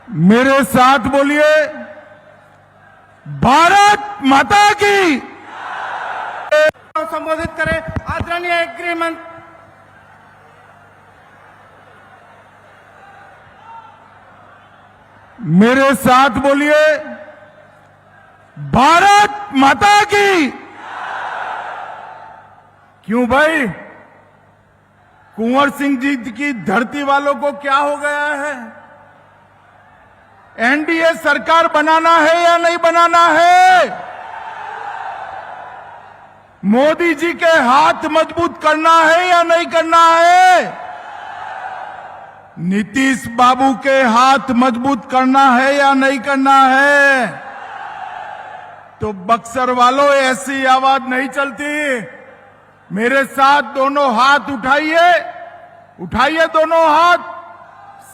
मेरे साथ बोलिए, भारत माता की। संबोधित करें आदरणीय गृह मंत्री। मेरे साथ बोलिए, भारत माता की। क्यों भाई, कुंवर सिंह जी की धरती वालों को क्या हो गया है? एनडीए सरकार बनाना है या नहीं बनाना है? मोदी जी के हाथ मजबूत करना है या नहीं करना है? नीतीश बाबू के हाथ मजबूत करना है या नहीं करना है? तो बक्सर वालों, ऐसी आवाज नहीं चलती। मेरे साथ दोनों हाथ उठाइए, उठाइए दोनों हाथ।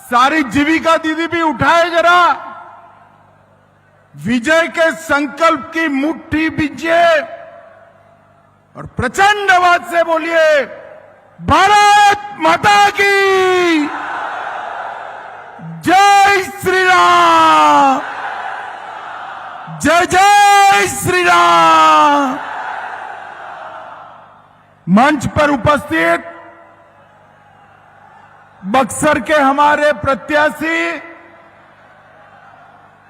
सारी जीविका दीदी भी उठाए जरा। विजय के संकल्प की मुट्ठी बीजिए और प्रचंड आवाज से बोलिए, भारत माता की जय श्री राम, जय जय श्री राम। मंच पर उपस्थित बक्सर के हमारे प्रत्याशी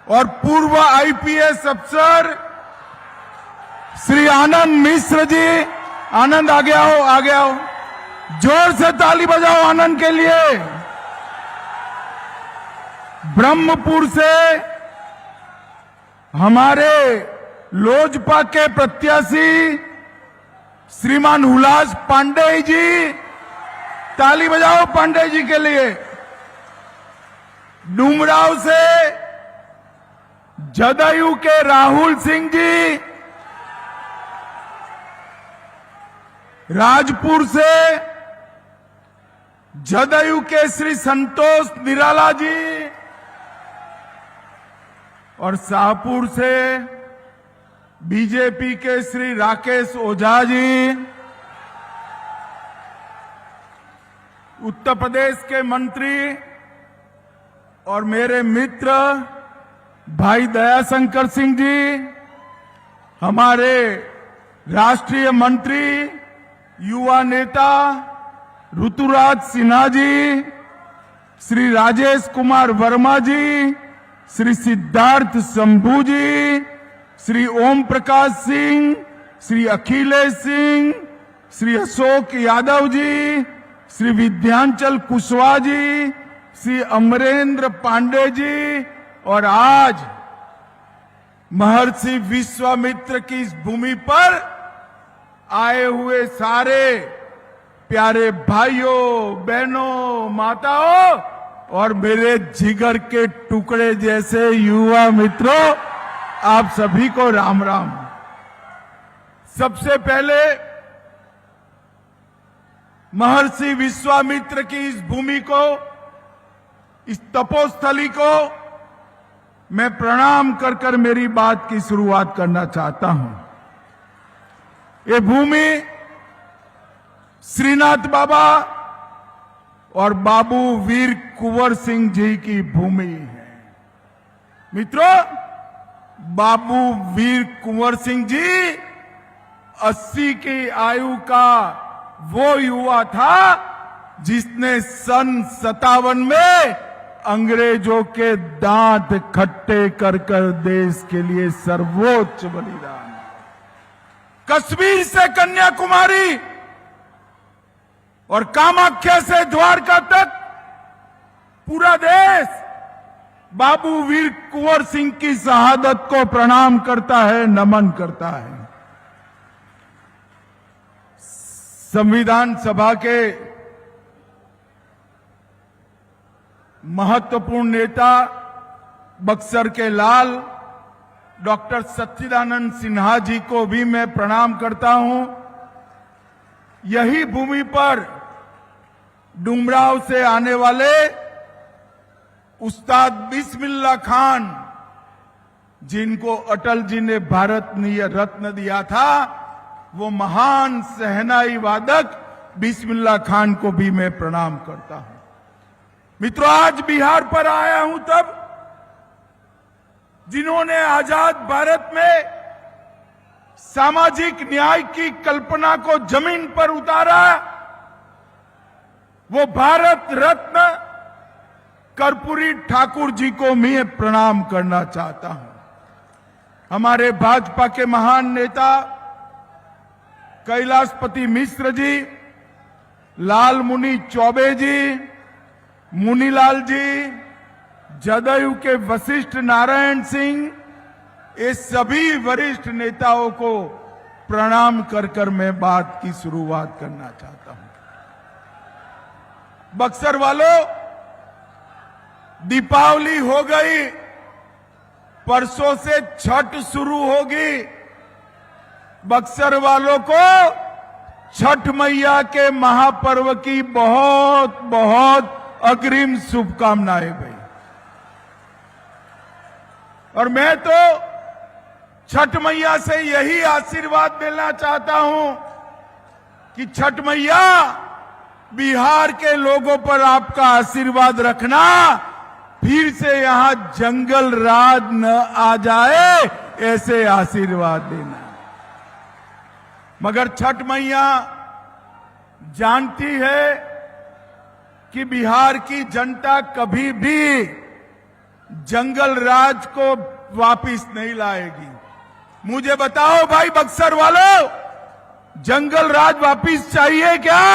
और पूर्व आईपीएस अफसर श्री आनंद मिश्र जी, आनंद आगे आओ, आगे आओ। जोर से ताली बजाओ आनंद के लिए। ब्रह्मपुर से हमारे लोजपा के प्रत्याशी श्रीमान हुलास पांडे जी, ताली बजाओ पांडे जी के लिए। डुमराव से जदयू के राहुल सिंह जी, राजपुर से जदयू के श्री संतोष निराला जी और शाहपुर से बीजेपी के श्री राकेश ओझा जी, उत्तर प्रदेश के मंत्री और मेरे मित्र भाई दयाशंकर सिंह जी, हमारे राष्ट्रीय मंत्री युवा नेता ऋतुराज सिन्हा जी, श्री राजेश कुमार वर्मा जी, श्री सिद्धार्थ शंभू जी, श्री ओम प्रकाश सिंह, श्री अखिलेश सिंह, श्री अशोक यादव जी, श्री विद्यांचल कुशवाहा जी, श्री अमरेंद्र पांडे जी और आज महर्षि विश्वामित्र की इस भूमि पर आए हुए सारे प्यारे भाइयों, बहनों, माताओं और मेरे जिगर के टुकड़े जैसे युवा मित्रों, आप सभी को राम राम। सबसे पहले महर्षि विश्वामित्र की इस भूमि को, इस तपोस्थली को मैं प्रणाम कर कर मेरी बात की शुरुआत करना चाहता हूं। ये भूमि श्रीनाथ बाबा और बाबू वीर कुंवर सिंह जी की भूमि है। मित्रों, बाबू वीर कुंवर सिंह जी 80 की आयु का वो युवा था जिसने सन 57 में अंग्रेजों के दांत खट्टे कर कर देश के लिए सर्वोच्च बलिदान। कश्मीर से कन्याकुमारी और कामाख्या से द्वारका तक पूरा देश बाबू वीर कुंवर सिंह की शहादत को प्रणाम करता है, नमन करता है। संविधान सभा के महत्वपूर्ण नेता बक्सर के लाल डॉक्टर सच्चिदानंद सिन्हा जी को भी मैं प्रणाम करता हूं। यही भूमि पर डुमराव से आने वाले उस्ताद बिस्मिल्लाह खान, जिनको अटल जी ने भारत रत्न दिया था, वो महान शहनाई वादक बिस्मिल्लाह खान को भी मैं प्रणाम करता हूं। मित्रों, आज बिहार पर आया हूं तब जिन्होंने आजाद भारत में सामाजिक न्याय की कल्पना को जमीन पर उतारा, वो भारत रत्न कर्पूरी ठाकुर जी को मैं प्रणाम करना चाहता हूं। हमारे भाजपा के महान नेता कैलाशपति मिश्र जी, लाल मुनि चौबे जी, मुनीलाल जी, जदयू के वशिष्ठ नारायण सिंह, ये सभी वरिष्ठ नेताओं को प्रणाम कर मैं बात की शुरुआत करना चाहता हूं। बक्सर वालों, दीपावली हो गई, परसों से छठ शुरू होगी। बक्सर वालों को छठ मैया के महापर्व की बहुत बहुत अग्रिम शुभकामनाएं भाई। और मैं तो छठ मैया से यही आशीर्वाद मिलना चाहता हूं कि छठ मैया बिहार के लोगों पर आपका आशीर्वाद रखना, फिर से यहां जंगल राज न आ जाए, ऐसे आशीर्वाद देना। मगर छठ मैया जानती है कि बिहार की जनता कभी भी जंगल राज को वापिस नहीं लाएगी। मुझे बताओ भाई बक्सर वालों, जंगल राज वापिस चाहिए क्या?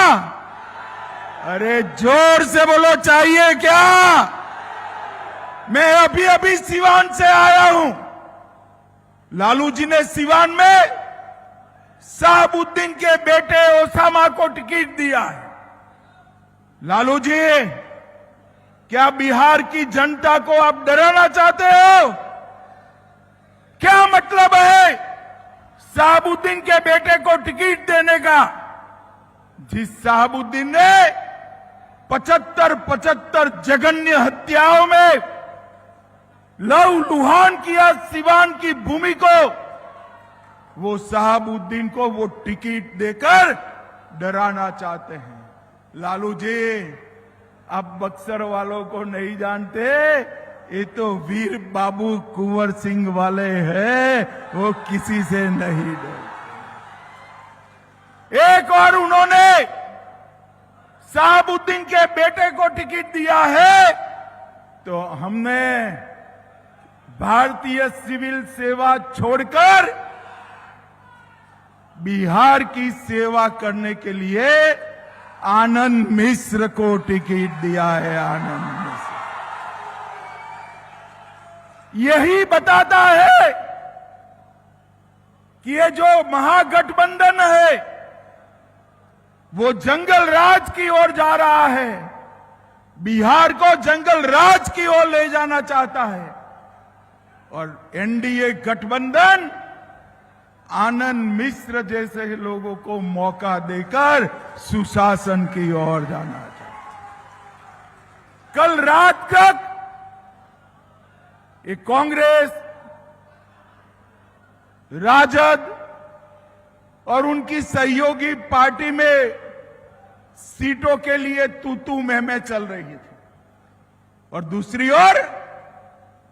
अरे जोर से बोलो, चाहिए क्या? मैं अभी अभी सिवान से आया हूं। लालू जी ने सिवान में शहाबुद्दीन के बेटे ओसामा को टिकट दिया है। लालू जी, क्या बिहार की जनता को आप डराना चाहते हो? क्या मतलब है शहाबुद्दीन के बेटे को टिकट देने का? जिस शहाबुद्दीन ने 75 जघन्य हत्याओं में लहूलुहान किया सिवान की भूमि को, वो शहाबुद्दीन को वो टिकट देकर डराना चाहते हैं। लालू जी, आप बक्सर वालों को नहीं जानते, ये तो वीर बाबू कुंवर सिंह वाले हैं, वो किसी से नहीं डरते। एक और उन्होंने शहाबुद्दीन के बेटे को टिकट दिया है, तो हमने भारतीय सिविल सेवा छोड़कर बिहार की सेवा करने के लिए आनंद मिश्र को टिकट दिया है। आनंद मिश्र यही बताता है कि ये जो महागठबंधन है वो जंगल राज की ओर जा रहा है, बिहार को जंगल राज की ओर ले जाना चाहता है। और एनडीए गठबंधन आनंद मिश्र जैसे लोगों को मौका देकर सुशासन की ओर जाना चाहता है। कल रात तक ये कांग्रेस, राजद और उनकी सहयोगी पार्टी में सीटों के लिए तू मैं चल रही थी, और दूसरी ओर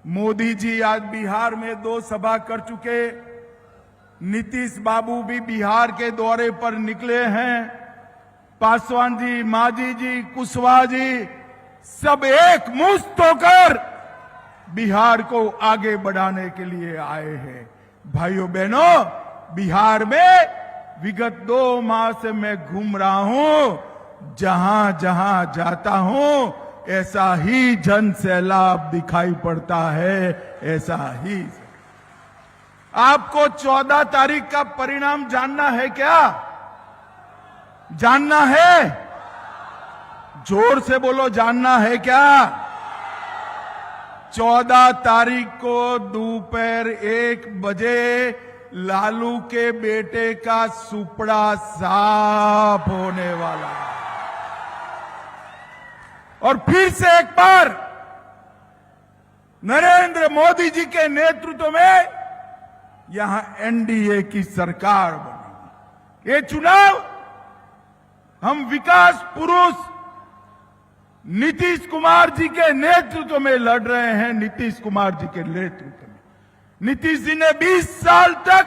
मोदी जी आज बिहार में 2 सभा कर चुके, नीतीश बाबू भी बिहार के दौरे पर निकले हैं, पासवान जी, मांझी जी, कुशवाहा जी सब एक मुश्त होकर बिहार को आगे बढ़ाने के लिए आए हैं। भाइयों बहनों, बिहार में विगत 2 माह से मैं घूम रहा हूं, जहां जहां जाता हूं ऐसा ही जन सैलाब दिखाई पड़ता है, ऐसा ही। आपको 14 तारीख का परिणाम जानना है क्या? जानना है? जोर से बोलो, जानना है क्या? 14 तारीख को दोपहर 1 बजे लालू के बेटे का सुपड़ा साफ होने वाला है। और फिर से एक बार नरेंद्र मोदी जी के नेतृत्व में यहां एनडीए की सरकार बनेगी। ये चुनाव हम विकास पुरुष नीतीश कुमार जी के नेतृत्व में लड़ रहे हैं, नीतीश कुमार जी के नेतृत्व में। नीतीश जी ने 20 साल तक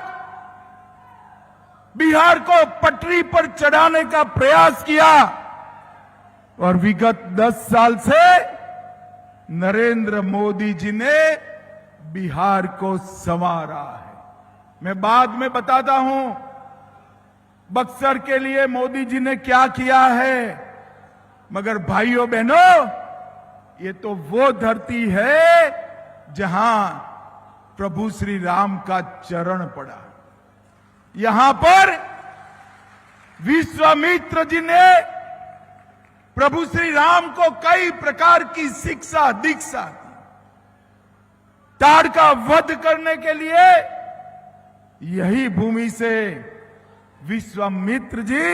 बिहार को पटरी पर चढ़ाने का प्रयास किया और विगत 10 साल से नरेंद्र मोदी जी ने बिहार को संवारा है। मैं बाद में बताता हूं बक्सर के लिए मोदी जी ने क्या किया है, मगर भाइयों बहनों, ये तो वो धरती है जहां प्रभु श्री राम का चरण पड़ा। यहां पर विश्वामित्र जी ने प्रभु श्री राम को कई प्रकार की शिक्षा दीक्षा दी। ताड़ का वध करने के लिए यही भूमि से विश्वामित्र जी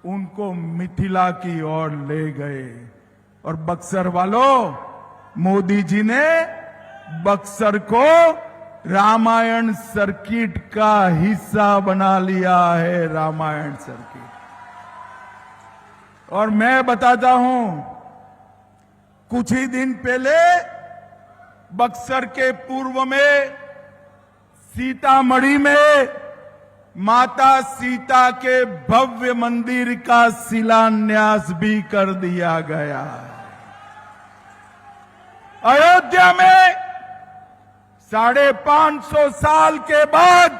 उनको मिथिला की ओर ले गए और बक्सर वालों, मोदी जी ने बक्सर को रामायण सर्किट का हिस्सा बना लिया है। रामायण सर्किट। और मैं बताता हूं, कुछ ही दिन पहले बक्सर के पूर्व में सीतामढ़ी में माता सीता के भव्य मंदिर का शिलान्यास भी कर दिया गया। अयोध्या में 550 साल के बाद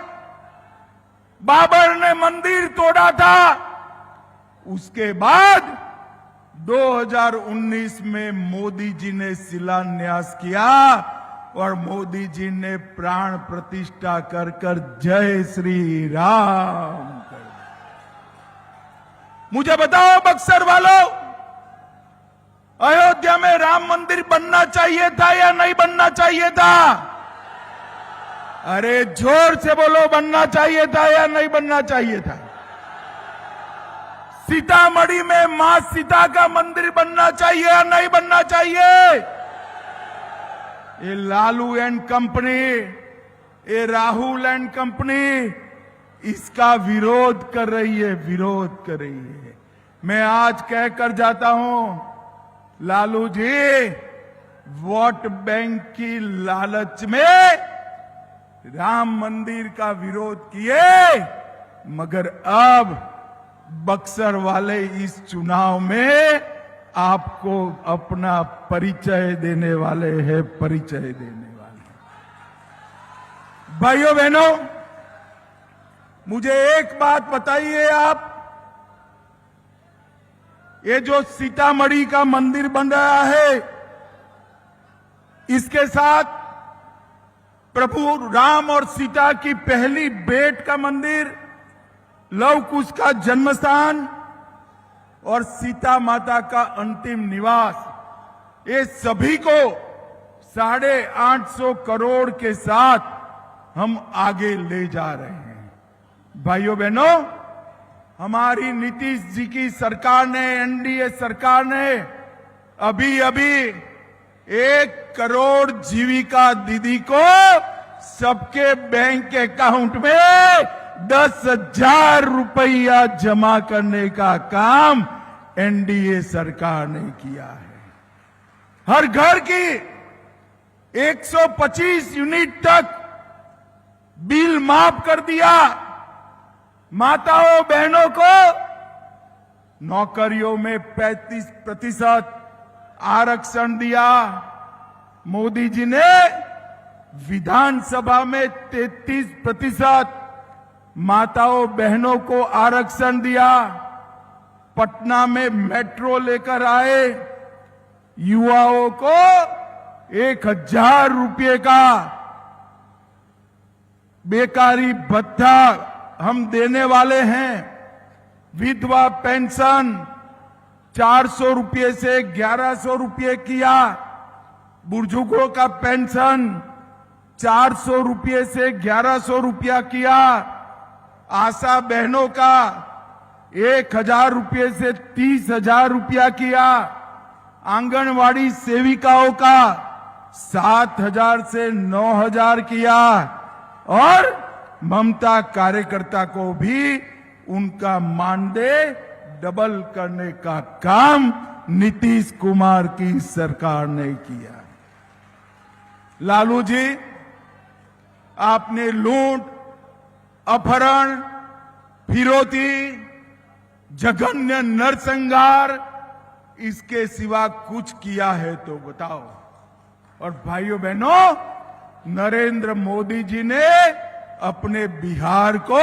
बाबर ने मंदिर तोड़ा था। उसके बाद 2019 में मोदी जी ने शिलान्यास किया और मोदी जी ने प्राण प्रतिष्ठा कर कर जय श्री राम कर। मुझे बताओ बक्सर वालों, अयोध्या में राम मंदिर बनना चाहिए था या नहीं बनना चाहिए था? अरे जोर से बोलो, बनना चाहिए था या नहीं बनना चाहिए था? सीतामढ़ी में मां सीता का मंदिर बनना चाहिए या नहीं बनना चाहिए? ये लालू एंड कंपनी, ये राहुल एंड कंपनी इसका विरोध कर रही है, विरोध कर रही है। मैं आज कहकर जाता हूं, लालू जी वोट बैंक की लालच में राम मंदिर का विरोध किए, मगर अब बक्सर वाले इस चुनाव में आपको अपना परिचय देने वाले हैं, परिचय देने वाले। भाइयों बहनों, मुझे एक बात बताइए आप, ये जो सीतामढ़ी का मंदिर बन रहा है, इसके साथ प्रभु राम और सीता की पहली भेंट का मंदिर, लव कुश का जन्म स्थान और सीता माता का अंतिम निवास, ये सभी को 850 करोड़ के साथ हम आगे ले जा रहे हैं। भाइयों बहनों, हमारी नीतीश जी की सरकार ने, एनडीए सरकार ने अभी अभी 1 करोड़ जीविका दीदी को सबके बैंक अकाउंट में 10,000 रुपया जमा करने का काम एनडीए सरकार ने किया है। हर घर की 125 यूनिट तक बिल माफ कर दिया। माताओं बहनों को नौकरियों में 35% आरक्षण दिया। मोदी जी ने विधानसभा में 33% माताओं बहनों को आरक्षण दिया। पटना में मेट्रो लेकर आए। युवाओं को 1,000 रुपये का बेकारी भत्ता हम देने वाले हैं। विधवा पेंशन 400 रुपये से 1100 रुपये किया। बुजुर्गों का पेंशन 400 रुपये से 1100 रुपया किया। आशा बहनों का 1,000 रुपये से 30,000 रुपया किया। आंगनवाड़ी सेविकाओं का 7,000 से 9,000 किया और ममता कार्यकर्ता को भी उनका मानदेय डबल करने का काम नीतीश कुमार की सरकार ने किया। लालू जी आपने लूट, अपहरण, फिरौती, जघन्य नरसंहार, इसके सिवा कुछ किया है तो बताओ। और भाइयों बहनों, नरेंद्र मोदी जी ने अपने बिहार को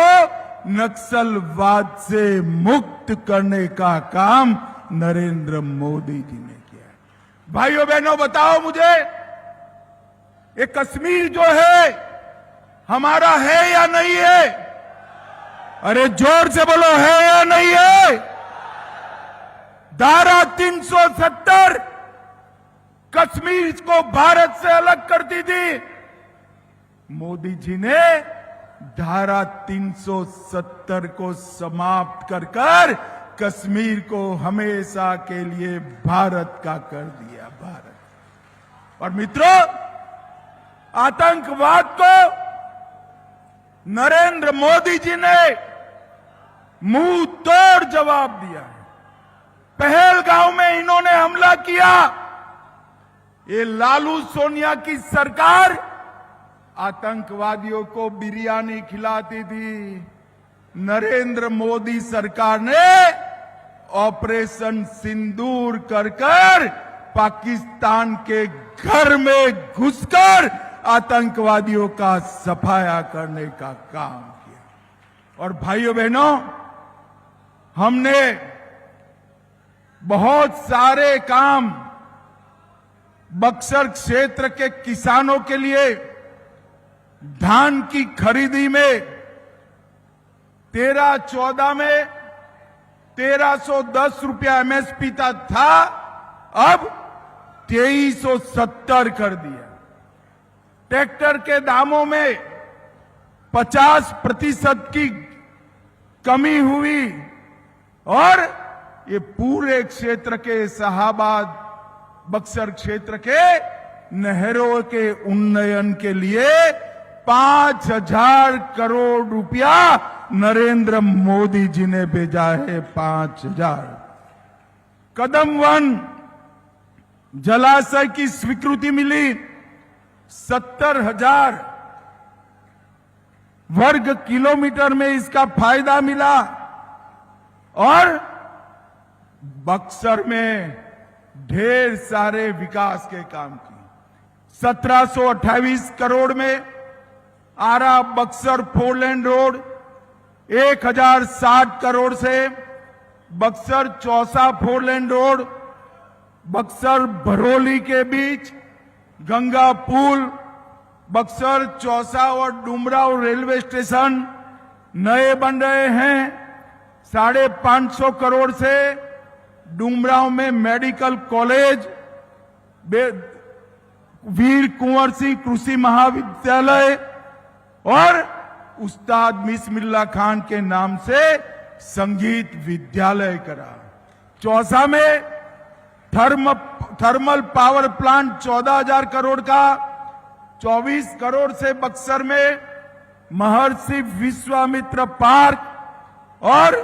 नक्सलवाद से मुक्त करने का काम नरेंद्र मोदी जी ने किया है। भाइयों बहनों, बताओ मुझे, ये कश्मीर जो है हमारा है या नहीं है? अरे जोर से बोलो, है या नहीं है? धारा 370 कश्मीर को भारत से अलग करती थी। मोदी जी ने धारा 370 को समाप्त कर कश्मीर को हमेशा के लिए भारत का कर दिया। भारत। और मित्रों, आतंकवाद को नरेंद्र मोदी जी ने मुंह तोड़ जवाब दिया है। पहलगांव में इन्होंने हमला किया। ये लालू सोनिया की सरकार आतंकवादियों को बिरयानी खिलाती थी। नरेंद्र मोदी सरकार ने ऑपरेशन सिंदूर कर पाकिस्तान के घर में घुसकर आतंकवादियों का सफाया करने का काम किया। और भाइयों बहनों, हमने बहुत सारे काम बक्सर क्षेत्र के किसानों के लिए धान की खरीदी में 13-14 में 1310 रुपया एमएसपी था, अब 2370 कर दिया। ट्रैक्टर के दामों में 50% की कमी हुई। और ये पूरे क्षेत्र के शाहाबाद बक्सर क्षेत्र के नहरों के उन्नयन के लिए 5000 करोड़ रुपया नरेंद्र मोदी जी ने भेजा है। 5000। कदम वन जलाशय की स्वीकृति मिली। 70,000 वर्ग किलोमीटर में इसका फायदा मिला। और बक्सर में ढेर सारे विकास के काम किए। 1728 करोड़ में आरा बक्सर 4 लेन रोड, 1060 करोड़ से बक्सर चौसा 4 लेन रोड, बक्सर भरोली के बीच गंगा पुल, बक्सर चौसा और डुमराव रेलवे स्टेशन नए बन रहे हैं। 550 करोड़ से डुमराव में मेडिकल कॉलेज, वीर कुंवर सिंह कृषि महाविद्यालय और उस्ताद बिस्मिल्लाह खान के नाम से संगीत विद्यालय करा। चौसा में थर्मल पावर प्लांट 14,000 करोड़ का। 24 करोड़ से बक्सर में महर्षि विश्वामित्र पार्क और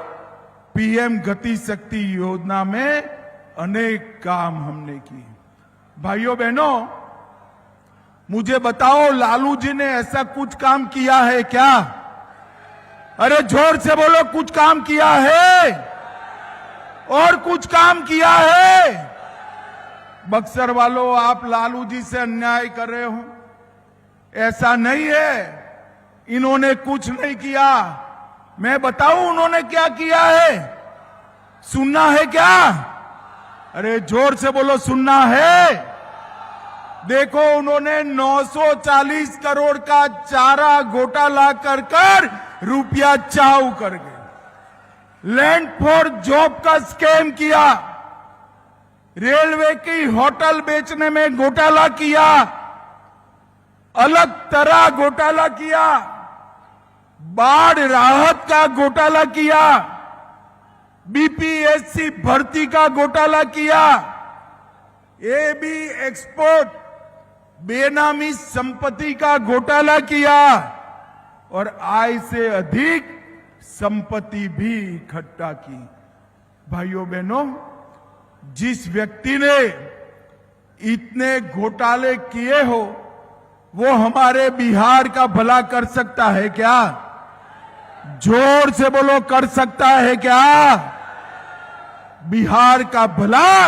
पीएम गति शक्ति योजना में अनेक काम हमने किए। भाइयों बहनों, मुझे बताओ, लालू जी ने ऐसा कुछ काम किया है क्या? अरे जोर से बोलो, कुछ काम किया है? और कुछ काम किया है? बक्सर वालों, आप लालू जी से अन्याय कर रहे हो। ऐसा नहीं है, इन्होंने कुछ नहीं किया। मैं बताऊं उन्होंने क्या किया है? सुनना है क्या? अरे जोर से बोलो, सुनना है? देखो, उन्होंने 940 करोड़ का चारा घोटाला कर रुपया चाऊ कर गए। लैंड फॉर जॉब का स्कैम किया। रेलवे की होटल बेचने में घोटाला किया। अलग तरह घोटाला किया। बाढ़ राहत का घोटाला किया। बीपीएससी भर्ती का घोटाला किया। एबी एक्सपोर्ट बेनामी संपत्ति का घोटाला किया। और आय से अधिक संपत्ति भी इकट्ठा की। भाइयों बहनों, जिस व्यक्ति ने इतने घोटाले किए हो, वो हमारे बिहार का भला कर सकता है क्या? जोर से बोलो, कर सकता है क्या? बिहार का भला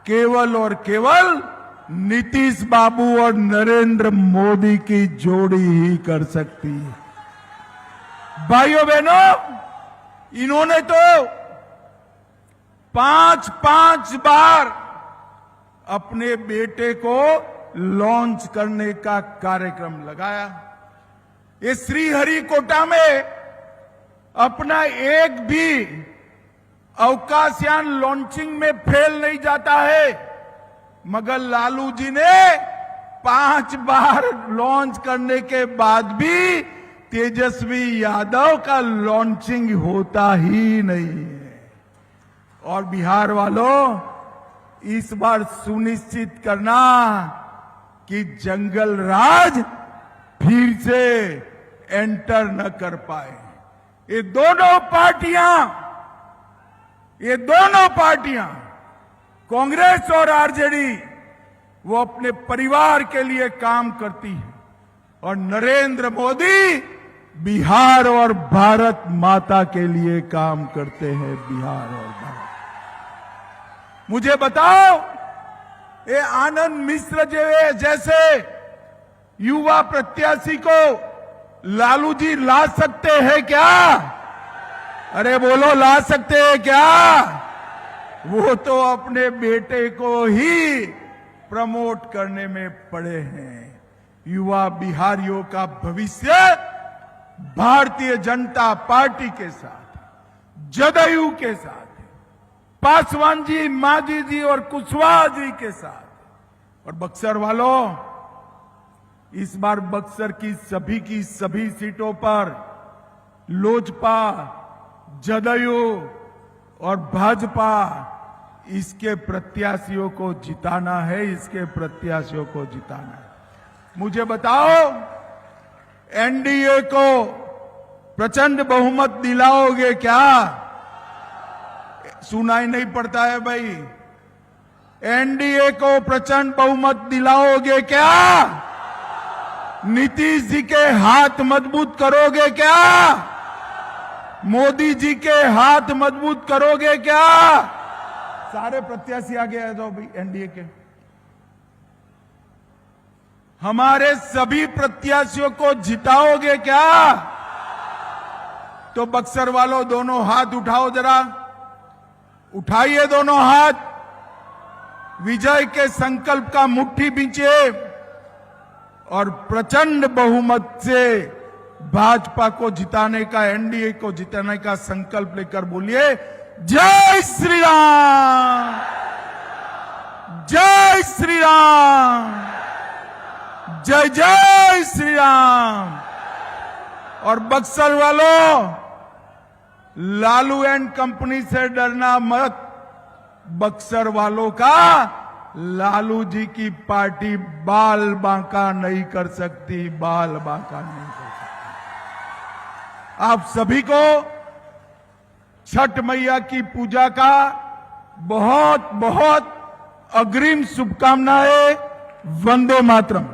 केवल और केवल नीतीश बाबू और नरेंद्र मोदी की जोड़ी ही कर सकती है। भाइयों बहनों, इन्होंने तो 5 बार अपने बेटे को लॉन्च करने का कार्यक्रम लगाया। ये श्रीहरिकोटा में अपना एक भी अवकाशयान लॉन्चिंग में फेल नहीं जाता है, मगर लालू जी ने 5 बार लॉन्च करने के बाद भी तेजस्वी यादव का लॉन्चिंग होता ही नहीं है। और बिहार वालों, इस बार सुनिश्चित करना कि जंगल राज फिर से एंटर न कर पाए। ये दोनों पार्टियां कांग्रेस और आरजेडी, वो अपने परिवार के लिए काम करती है, और नरेंद्र मोदी बिहार और भारत माता के लिए काम करते हैं। बिहार और भारत। मुझे बताओ, ये आनंद मिश्र जैसे युवा प्रत्याशी को लालू जी ला सकते हैं क्या? अरे बोलो, ला सकते हैं क्या? वो तो अपने बेटे को ही प्रमोट करने में पड़े हैं। युवा बिहारियों का भविष्य भारतीय जनता पार्टी के साथ, जदयू के साथ, पासवान जी, मांझी जी और कुशवाहा जी के साथ। और बक्सर वालों, इस बार बक्सर की सभी सीटों पर लोजपा, जदयू और भाजपा, इसके प्रत्याशियों को जिताना है, इसके प्रत्याशियों को जिताना है। मुझे बताओ, एनडीए को प्रचंड बहुमत दिलाओगे क्या? सुनाई नहीं पड़ता है भाई। एनडीए को प्रचंड बहुमत दिलाओगे क्या? नीतीश जी के हाथ मजबूत करोगे क्या? मोदी जी के हाथ मजबूत करोगे क्या? सारे प्रत्याशी आगे आ जाओ भाई एनडीए के। हमारे सभी प्रत्याशियों को जिताओगे क्या? तो बक्सर वालों, दोनों हाथ उठाओ जरा, उठाइए दोनों हाथ। विजय के संकल्प का मुट्ठी बींचिए और प्रचंड बहुमत से भाजपा को जिताने का, एनडीए को जिताने का संकल्प लेकर बोलिए, जय श्री राम, जय श्री राम, जय जय श्री राम। और बक्सर वालों, लालू एंड कंपनी से डरना मत। बक्सर वालों का लालू जी की पार्टी बाल बांका नहीं कर सकती, बाल बांका नहीं कर सकती। आप सभी को छठ मैया की पूजा का बहुत बहुत अग्रिम शुभकामनाएं। वंदे मातरम।